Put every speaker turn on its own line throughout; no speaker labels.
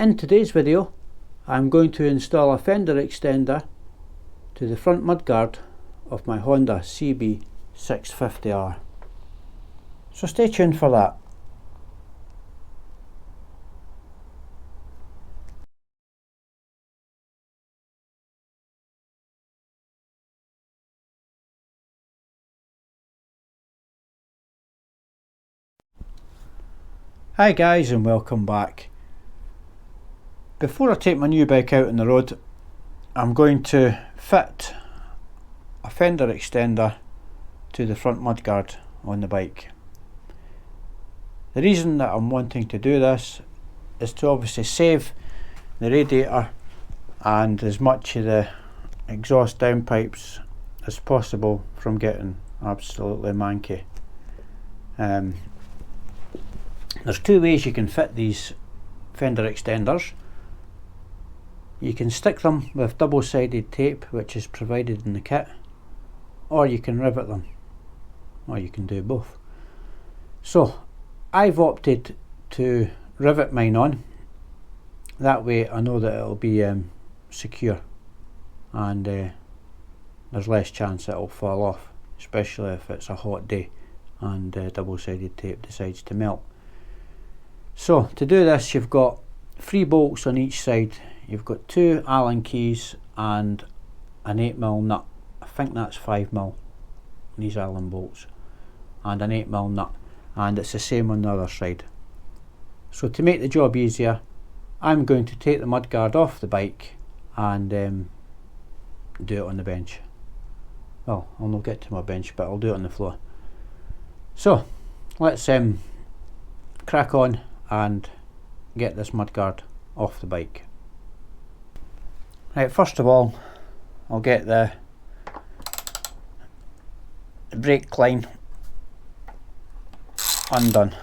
In today's video I'm going to install a Fender Extender to the front mudguard of my Honda CB650R. So stay tuned for that. Hi guys, and welcome back. Before I take my new bike out on the road, I'm going to fit a Fender Extender to the front mudguard on the bike. The reason that I'm wanting to do this is to obviously save the radiator and as much of the exhaust downpipes as possible from getting absolutely manky. There's two ways you can fit these Fender Extenders. You can stick them with double-sided tape, which is provided in the kit, or you can rivet them, or you can do both. So I've opted to rivet mine on. That way I know that it'll be secure, and there's less chance it'll fall off, especially if it's a hot day and double-sided tape decides to melt. So to do this, you've got 3 bolts on each side. You've got 2 Allen keys and an 8mm nut. I think that's 5mm, these Allen bolts, and an 8mm nut, and it's the same on the other side. So to make the job easier, I'm going to take the mudguard off the bike and do it on the bench. Well, I'll not get to my bench, but I'll do it on the floor. So let's crack on and get this mudguard off the bike. Right, first of all, I'll get the brake line undone.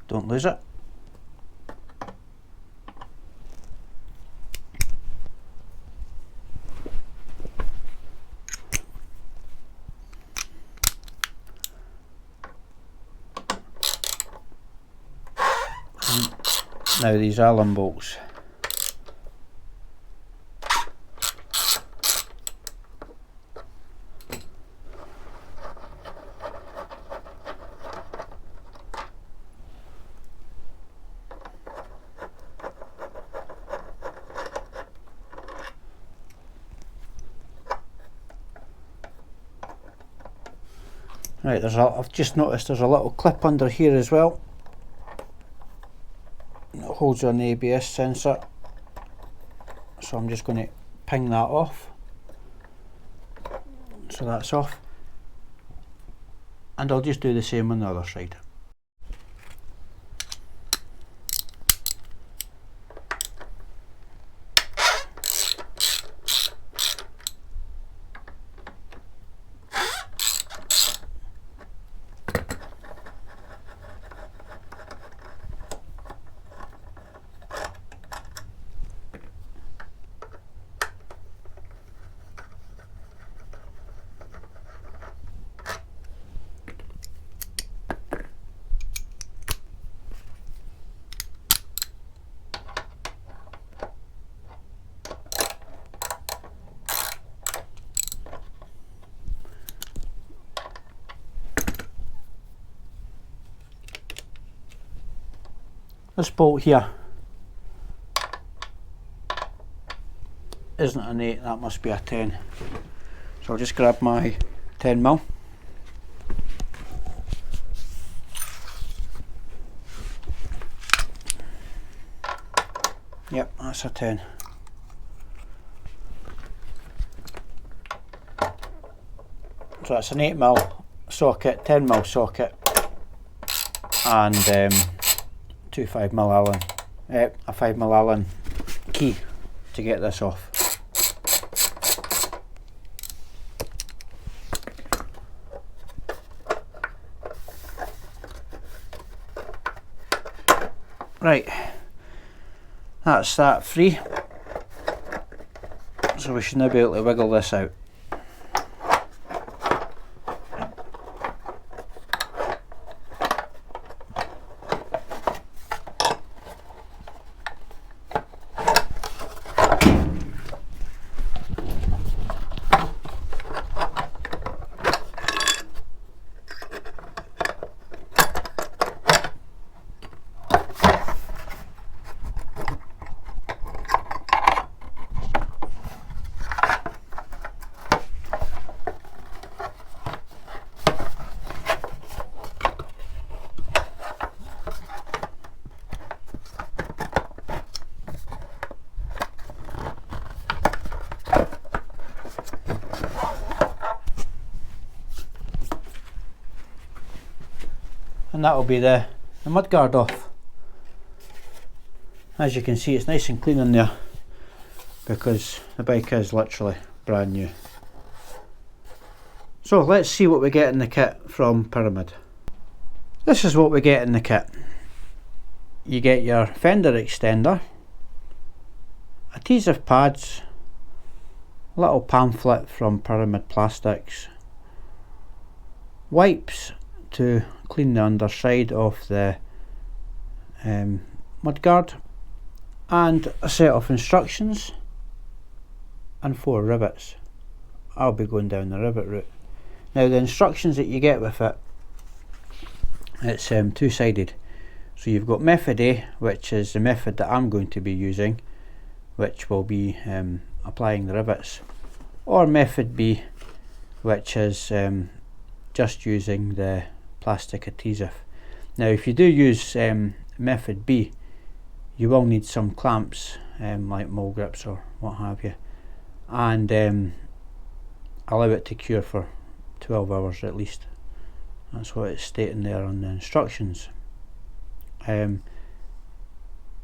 Don't lose it. Now these Allen bolts. Right, I've just noticed there's a little clip under here as well. Holds on the ABS sensor, so I'm just going to ping that off. So that's off, and I'll just do the same on the other side. This bolt here isn't an 8, that must be a 10. So I'll just grab my 10mm. Yep, that's a 10. So that's an 8mm socket, 10mm socket, and 2 5mm Allen, a 5mm Allen key to get this off. Right, that's that free, so we should now be able to wiggle this out. and that will be the mudguard off. As you can see, it's nice and clean in there because the bike is literally brand new. So let's see what we get in the kit from Pyramid. This is what we get in the kit. You get your Fender Extender, adhesive pads, a little pamphlet from Pyramid Plastics, wipes to clean the underside of the mudguard, and a set of instructions and 4 rivets. I'll be going down the rivet route. Now the instructions that you get with it, it's two-sided. So you've got method A, which is the method that I'm going to be using, which will be applying the rivets, or method B, which is just using the plastic adhesive. Now if you do use method B, you will need some clamps, like mole grips or what have you, and allow it to cure for 12 hours at least. That's what it's stating there on the instructions. The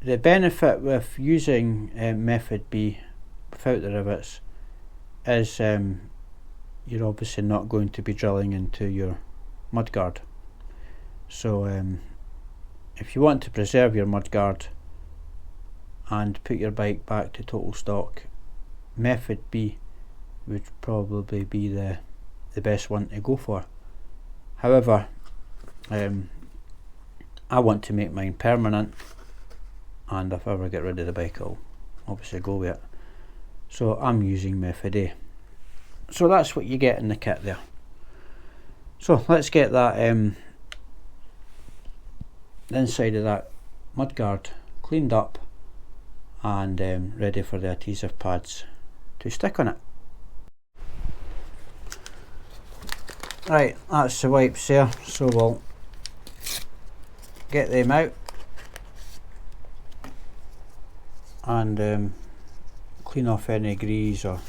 benefit with using method B without the rivets is you're obviously not going to be drilling into your mudguard. So if you want to preserve your mudguard and put your bike back to total stock, method B would probably be the best one to go for. However, I want to make mine permanent, and if I ever get rid of the bike, I'll obviously go with it. So I'm using method A. So that's what you get in the kit there. So let's get that the inside of that mudguard cleaned up and ready for the adhesive pads to stick on it. Right, that's the wipes there, so we'll get them out and clean off any grease or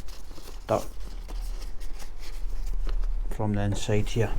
dirt from the inside here.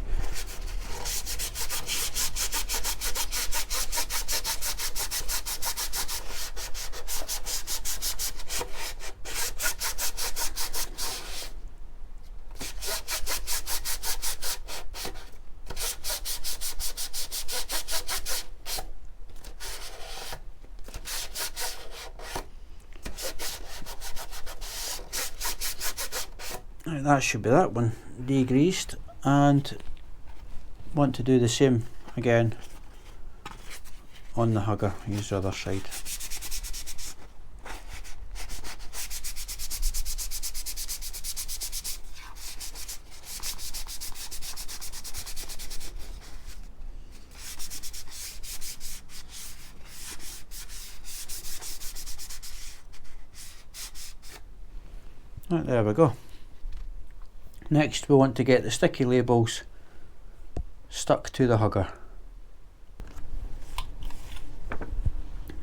Right, that should be that one degreased, and want to do the same again on the hugger. Use the other side. Right, there we go. Next we want to get the sticky labels stuck to the hugger.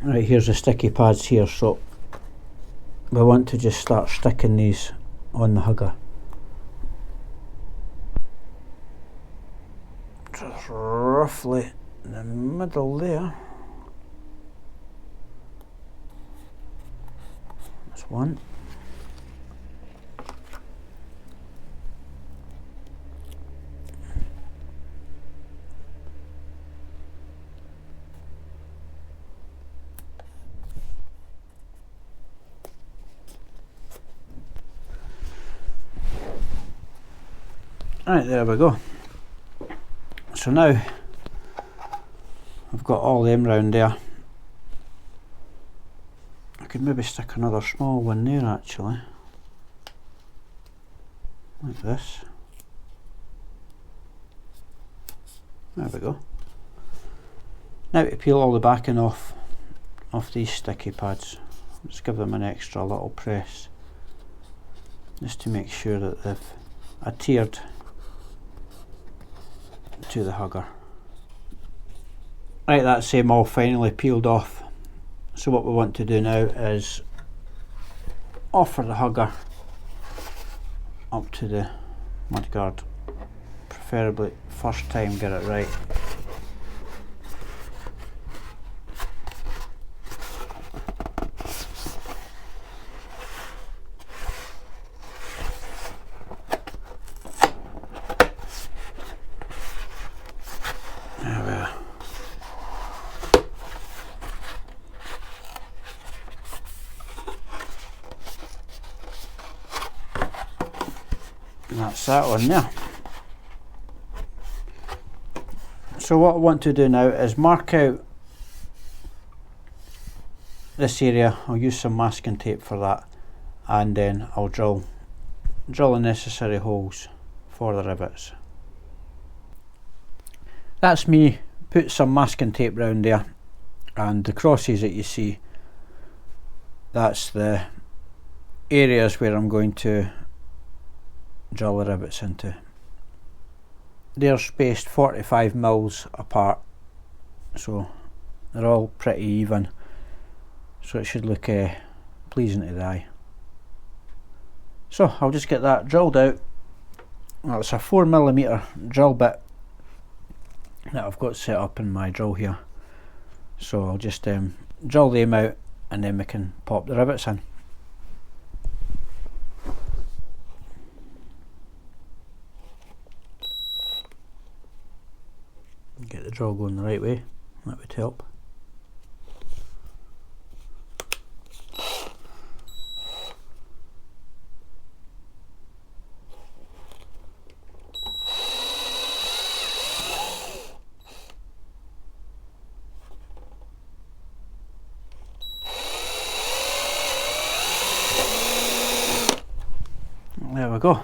Right, here's the sticky pads here, so we want to just start sticking these on the hugger. Just roughly in the middle there. That's one. Right, there we go. So now I've got all them round there. I could maybe stick another small one there actually, like this. There we go. Now to peel all the backing off these sticky pads, let's give them an extra little press just to make sure that they've adhered to the hugger. Right, that's them all finally peeled off. So what we want to do now is offer the hugger up to the mudguard. Preferably first time get it right. And that's that on there. So what I want to do now is mark out this area. I'll use some masking tape for that, and then I'll drill the necessary holes for the rivets. That's me put some masking tape round there, and the crosses that you see, that's the areas where I'm going to drill the rivets into. They're spaced 45 mils apart, so they're all pretty even, so it should look pleasing to the eye. So I'll just get that drilled out. Well, it's a 4mm drill bit that I've got set up in my drill here, so I'll just drill them out and then we can pop the rivets in. Get the drill going the right way, that would help. There we go.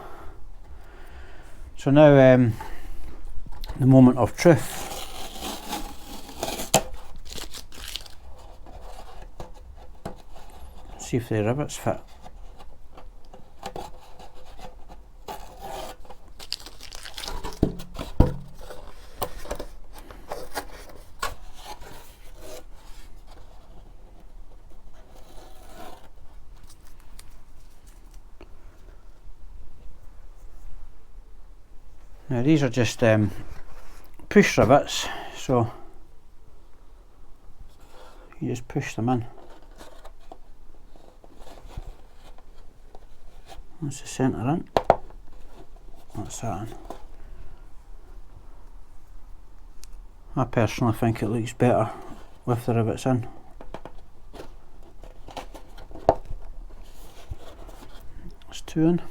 So now the moment of truth. See if the rivets fit. Now these are just push rivets, so you just push them in. That's the centre in. That's that in. I personally think it looks better with the rivets in. That's two in.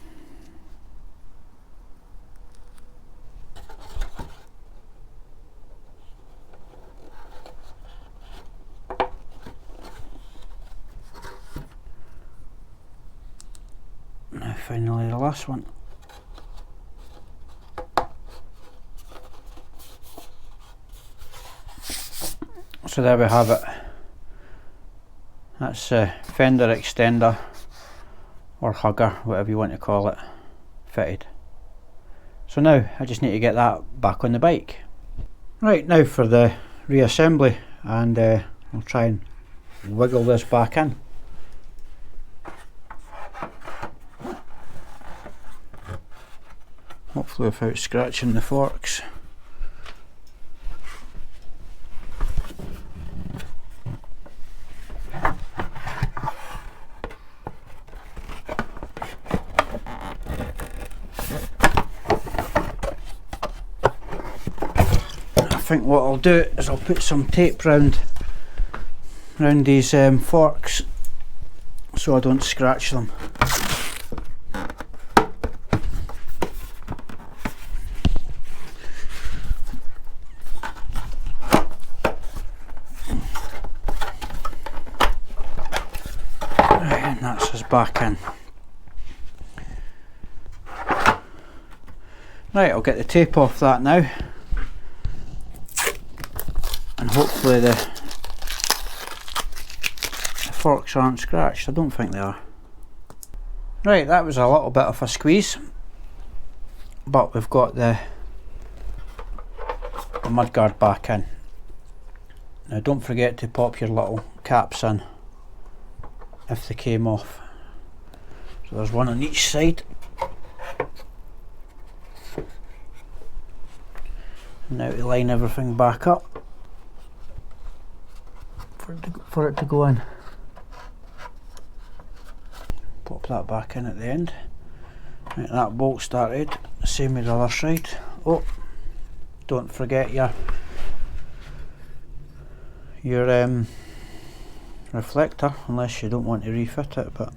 Now finally the last one. So there we have it. That's a Fender Extender or Hugger, whatever you want to call it, fitted. So now I just need to get that back on the bike. Right, now for the reassembly, and I'll try and wiggle this back in. Hopefully without scratching the forks. I think what I'll do is I'll put some tape round these forks so I don't scratch them. And that's us back in. Right, I'll get the tape off that now, and hopefully the forks aren't scratched. I don't think they are. Right, that was a little bit of a squeeze, but we've got the mudguard back in. Now don't forget to pop your little caps in if they came off. So there's one on each side. And now to line everything back up for it to go in. Pop that back in at the end. Right, that bolt started, same with the other side. Oh, don't forget your reflector, unless you don't want to refit it, but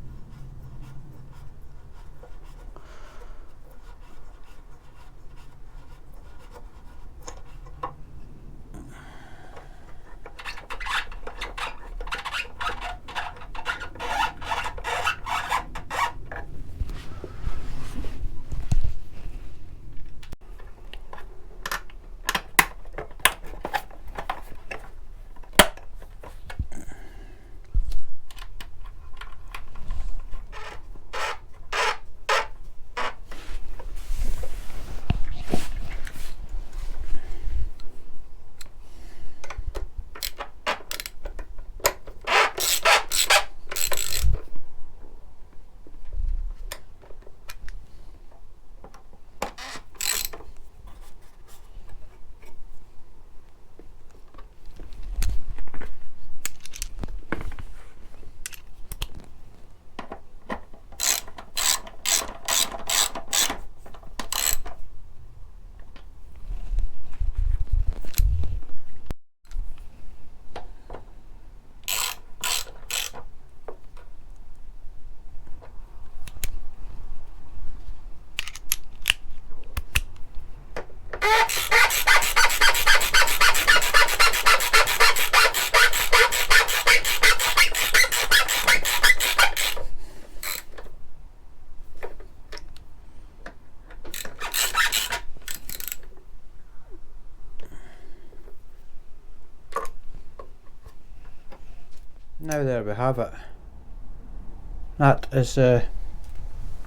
Now there we have it. That is a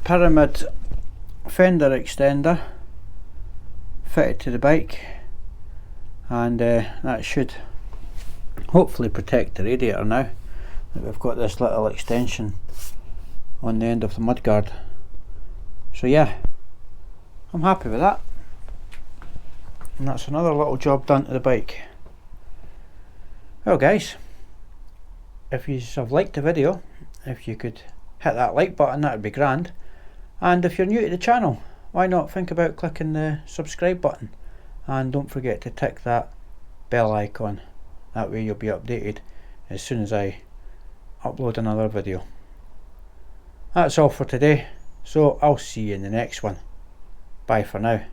pyramid fender extender fitted to the bike, and that should hopefully protect the radiator now that we've got this little extension on the end of the mudguard. So yeah, I'm happy with that, and that's another little job done to the bike. Well guys, if you have liked the video, if you could hit that like button, that would be grand. And if you're new to the channel, why not think about clicking the subscribe button, and don't forget to tick that bell icon. That way you'll be updated as soon as I upload another video. That's all for today, so I'll see you in the next one. Bye for now.